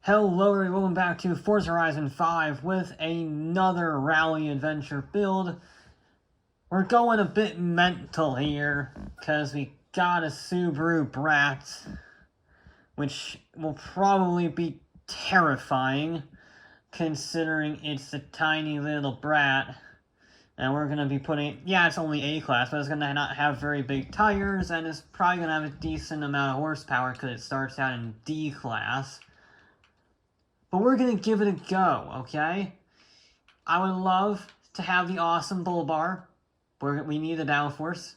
Hello everyone, welcome back to Forza Horizon 5 with another rally adventure build. We're going a bit mental here, because we got a Subaru Brat, which will probably be terrifying, considering it's a tiny little brat. And we're going to be putting, yeah, it's only A-class, but it's going to not have very big tires, and it's probably going to have a decent amount of horsepower, because it starts out in D-class. But we're going to give it a go, okay? I would love to have the awesome bull bar. We need the downforce.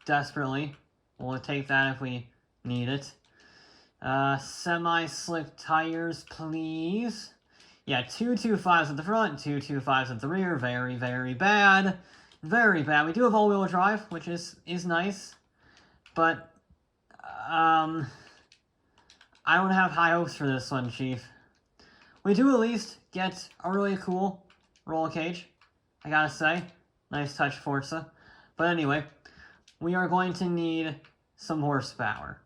Desperately. We'll take that if we need it. Semi-slick tires, please. Yeah, 225s at the front, 225s at the rear. Very, very bad. Very bad. We do have all-wheel drive, which is nice. But, I don't have high hopes for this one, Chief. We do at least get a really cool roll cage, I gotta say. Nice touch, Forza. But anyway, we are going to need some horsepower.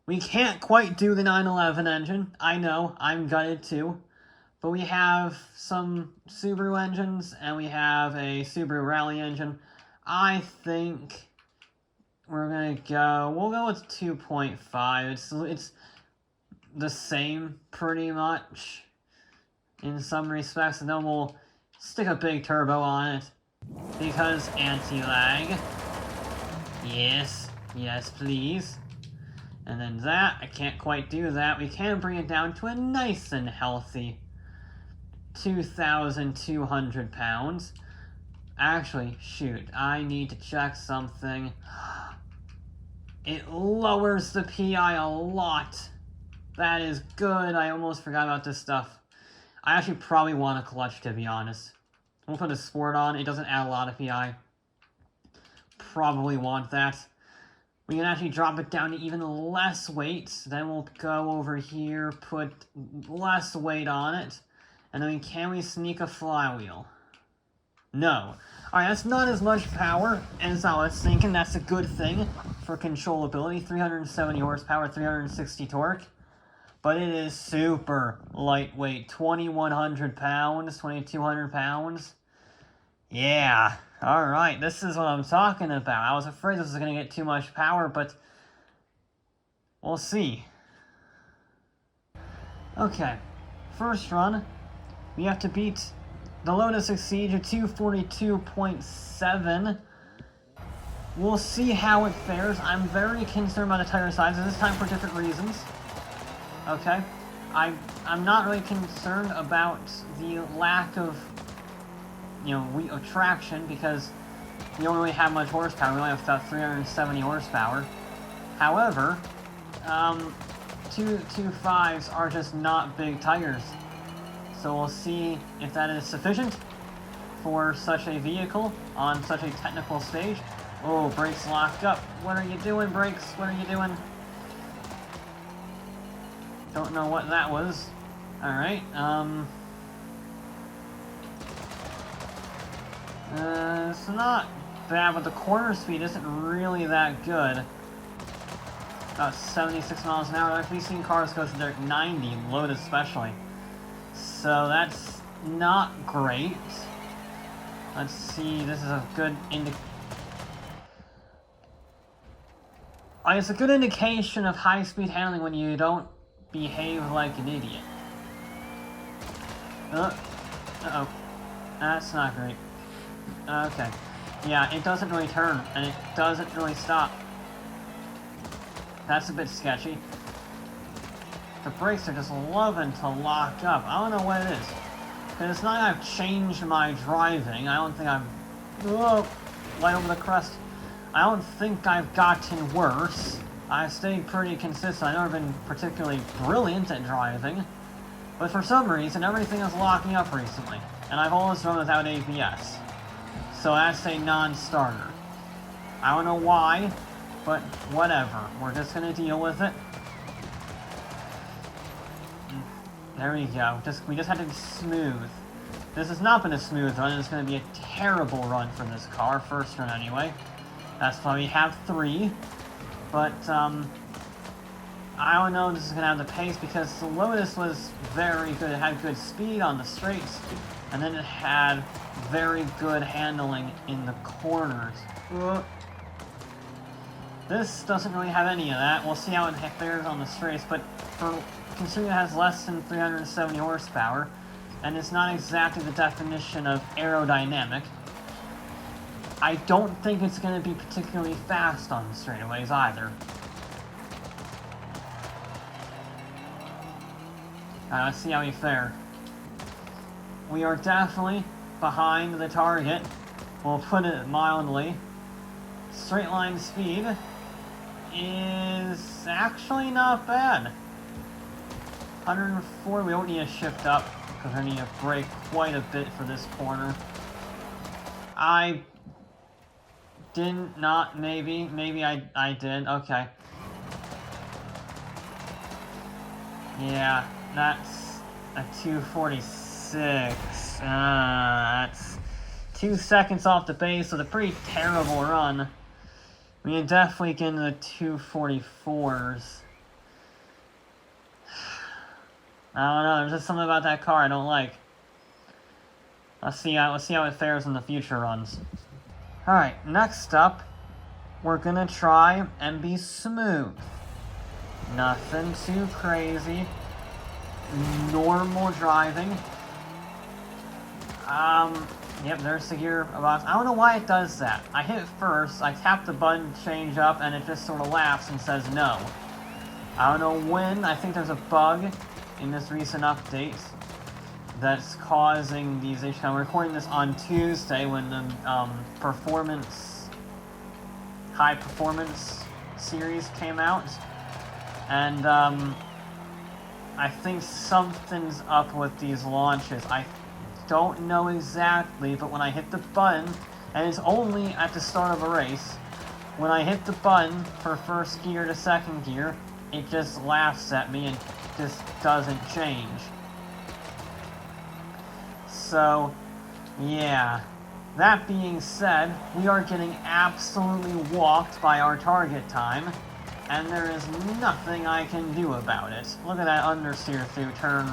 We can't quite do the 911 engine. I know, I'm gutted too. But we have some Subaru engines, and we have a Subaru Rally engine. I think we're gonna go, we'll go with 2.5. It's the same, pretty much, in some respects, and then we'll stick a big turbo on it, because anti-lag. Yes, yes please. And then that, I can't quite do that. We can bring it down to a nice and healthy 2,200 pounds. Actually, shoot, I need to check something. It lowers the PI a lot. That is good. I almost forgot about this stuff. I actually probably want a clutch, to be honest. We'll put a sport on. It doesn't add a lot of PI. Probably want that. We can actually drop it down to even less weight. Then we'll go over here, put less weight on it. And then can we sneak a flywheel? No. Alright, that's not as much power as I was thinking. That's a good thing for controllability. 370 horsepower, 360 torque. But it is super lightweight, 2,100 pounds, 2,200 pounds. Yeah, alright, this is what I'm talking about. I was afraid this was going to get too much power, but we'll see. Okay, first run, we have to beat the Lotus Exige at 242.7. We'll see how it fares. I'm very concerned about the tire sizes this time for different reasons. Okay, I'm not really concerned about the lack of, of traction, because we don't really have much horsepower. We only have about 370 horsepower. However, 225s are just not big tires. So we'll see if that is sufficient for such a vehicle on such a technical stage. Oh, brakes locked up. What are you doing, brakes? What are you doing? Don't know what that was. Alright, it's not bad, but the corner speed isn't really that good. About 76 miles an hour. I've actually seen cars go to 90, Lotus especially. So that's not great. Let's see, this is a good it's a good indication of high-speed handling when you don't behave like an idiot. Uh-oh. That's not great. Okay. Yeah, it doesn't really turn, and it doesn't really stop. That's a bit sketchy. The brakes are just loving to lock up. I don't know what it is. Because it's not like I've changed my driving. I don't think I've... Whoa! Light over the crest. I don't think I've gotten worse. I've stayed pretty consistent. I've never been particularly brilliant at driving, but for some reason everything is locking up recently, and I've always run without ABS, so that's a non-starter. I don't know why, but whatever. We're just gonna deal with it. There we go. We just had to be smooth. This has not been a smooth run, and it's gonna be a terrible run for this car, first run anyway. That's why we have 3. But, I don't know if this is going to have the pace because the Lotus was very good. It had good speed on the straights, and then it had very good handling in the corners. This doesn't really have any of that. We'll see how it fares on the straights, but considering it has less than 370 horsepower, and it's not exactly the definition of aerodynamic, I don't think it's going to be particularly fast on the straightaways either. Alright, let's see how we fare. We are definitely behind the target. We'll put it mildly. Straight line speed is actually not bad. 104, we don't need to shift up because we need to brake quite a bit for this corner. I did not, maybe I did, okay. Yeah, that's a 246. That's 2 seconds off the base with a pretty terrible run. We can definitely get into the 244s. I don't know, there's just something about that car I don't like. Let's see how it fares in the future runs. Alright, next up, we're gonna try and be smooth. Nothing too crazy. Normal driving. Yep, there's the gearbox. I don't know why it does that. I hit it first, I tap the button to change up, and it just sort of laughs and says no. I don't know when. I think there's a bug in this recent update that's causing these issues. I'm recording this on Tuesday when the high performance series came out, and I think something's up with these launches. I don't know exactly, but when I hit the button, and it's only at the start of a race, when I hit the button for first gear to second gear, it just laughs at me and just doesn't change. So, yeah. That being said, we are getting absolutely walked by our target time, and there is nothing I can do about it. Look at that understeer through turn,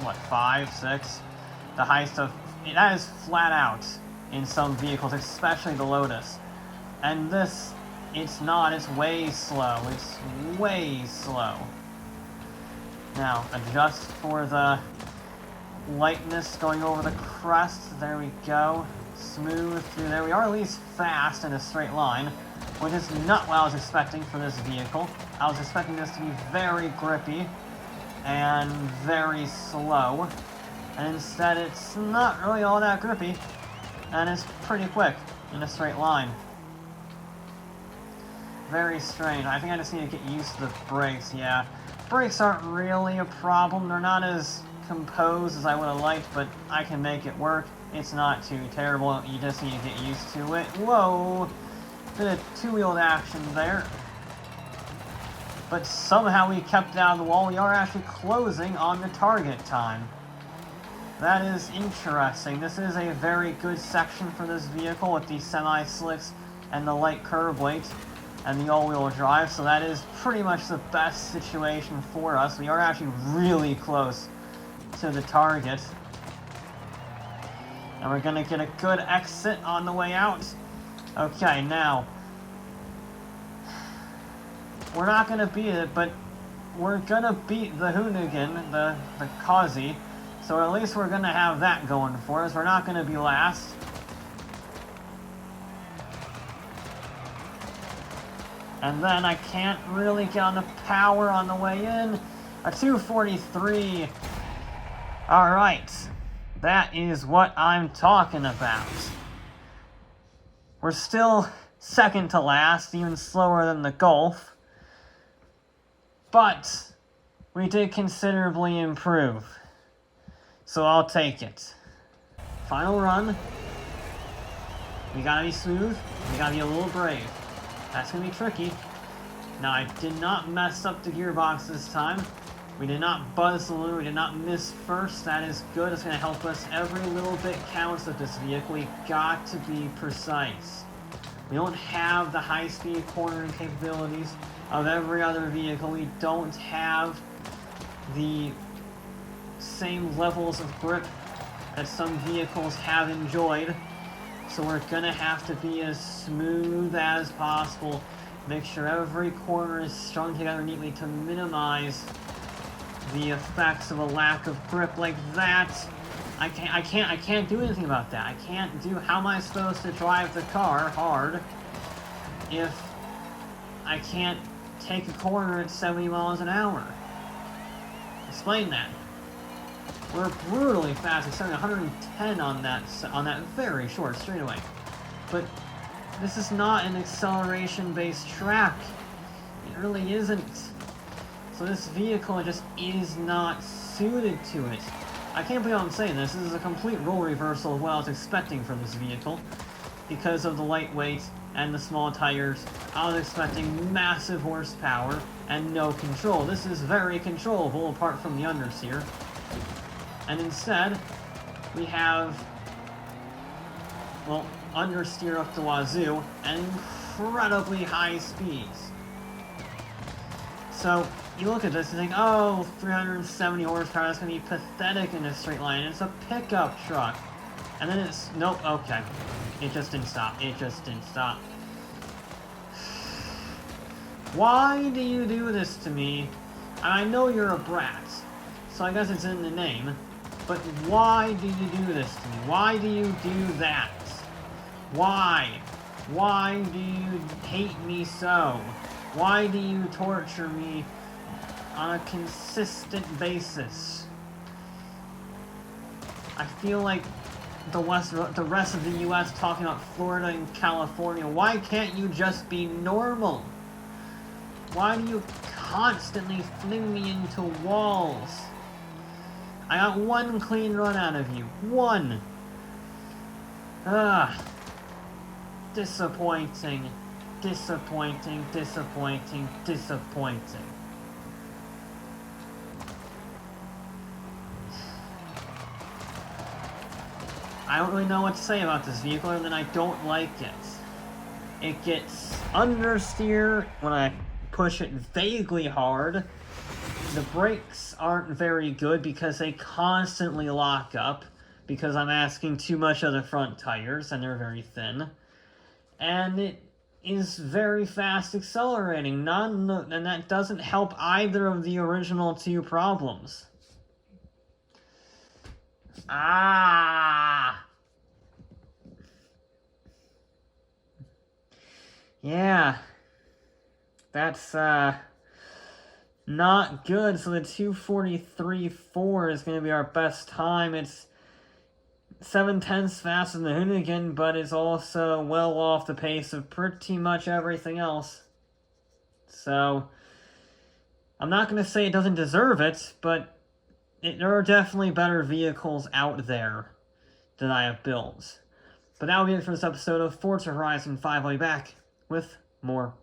what, 5, 6? The highest of... that is flat out in some vehicles, especially the Lotus. And this, it's not, it's way slow. It's way slow. Now, adjust for the lightness going over the crest. There we go. Smooth through there. We are at least fast in a straight line, which is not what I was expecting for this vehicle. I was expecting this to be very grippy and very slow, and instead it's not really all that grippy, and it's pretty quick in a straight line. Very strange. I think I just need to get used to the brakes, yeah. Brakes aren't really a problem. They're not as composed as I would have liked, but I can make it work. It's not too terrible. You just need to get used to it. Whoa! Bit of two-wheeled action there. But somehow we kept it out of the wall. We are actually closing on the target time. That is interesting. This is a very good section for this vehicle with the semi-slicks and the light curb weight and the all-wheel drive, so that is pretty much the best situation for us. We are actually really close to the target. And we're gonna get a good exit on the way out. Okay, now, we're not gonna beat it, but we're gonna beat the Hoonigan, the Kazi, so at least we're gonna have that going for us. We're not gonna be last. And then I can't really get on the power on the way in. A 243. Alright. That is what I'm talking about. We're still second to last, even slower than the Golf. But we did considerably improve. So I'll take it. Final run. We gotta be smooth. We gotta be a little brave. That's going to be tricky. Now, I did not mess up the gearbox this time. We did not buzz the balloon. We did not miss first. That is good. It's going to help us. Every little bit counts with this vehicle. We got to be precise. We don't have the high-speed cornering capabilities of every other vehicle. We don't have the same levels of grip that some vehicles have enjoyed. So we're gonna have to be as smooth as possible. Make sure every corner is strung together neatly to minimize the effects of a lack of grip like that. I can't do anything about that. I can't do. How am I supposed to drive the car hard if I can't take a corner at 70 miles an hour? Explain that. We're brutally fast, exceeding 110 on that very short straightaway. But this is not an acceleration-based track. It really isn't. So this vehicle just is not suited to it. I can't believe I'm saying this. This is a complete role reversal of what I was expecting from this vehicle. Because of the lightweight and the small tires, I was expecting massive horsepower and no control. This is very controllable apart from the understeer. And instead, we have, well, understeer up to wazoo and incredibly high speeds. So, you look at this and think, oh, 370 horsepower, that's going to be pathetic in a straight line. It's a pickup truck. And then it's, nope, okay. It just didn't stop. It just didn't stop. Why do you do this to me? And I know you're a brat, so I guess it's in the name. But why do you do this to me? Why do you do that? Why? Why do you hate me so? Why do you torture me on a consistent basis? I feel like the rest of the US talking about Florida and California. Why can't you just be normal? Why do you constantly fling me into walls? I got one clean run out of you. One! Disappointing. Disappointing, disappointing, disappointing. I don't really know what to say about this vehicle other than I don't like it. It gets understeer when I push it vaguely hard. The brakes aren't very good because they constantly lock up because I'm asking too much of the front tires and they're very thin. And it is very fast accelerating, and that doesn't help either of the original two problems. Yeah. That's, not good. So the 2:43.4 is going to be our best time. It's 7/10 faster than the Hoonigan, but it's also well off the pace of pretty much everything else. So, I'm not going to say it doesn't deserve it, but there are definitely better vehicles out there that I have built. But that will be it for this episode of Forza Horizon 5. I'll be back with more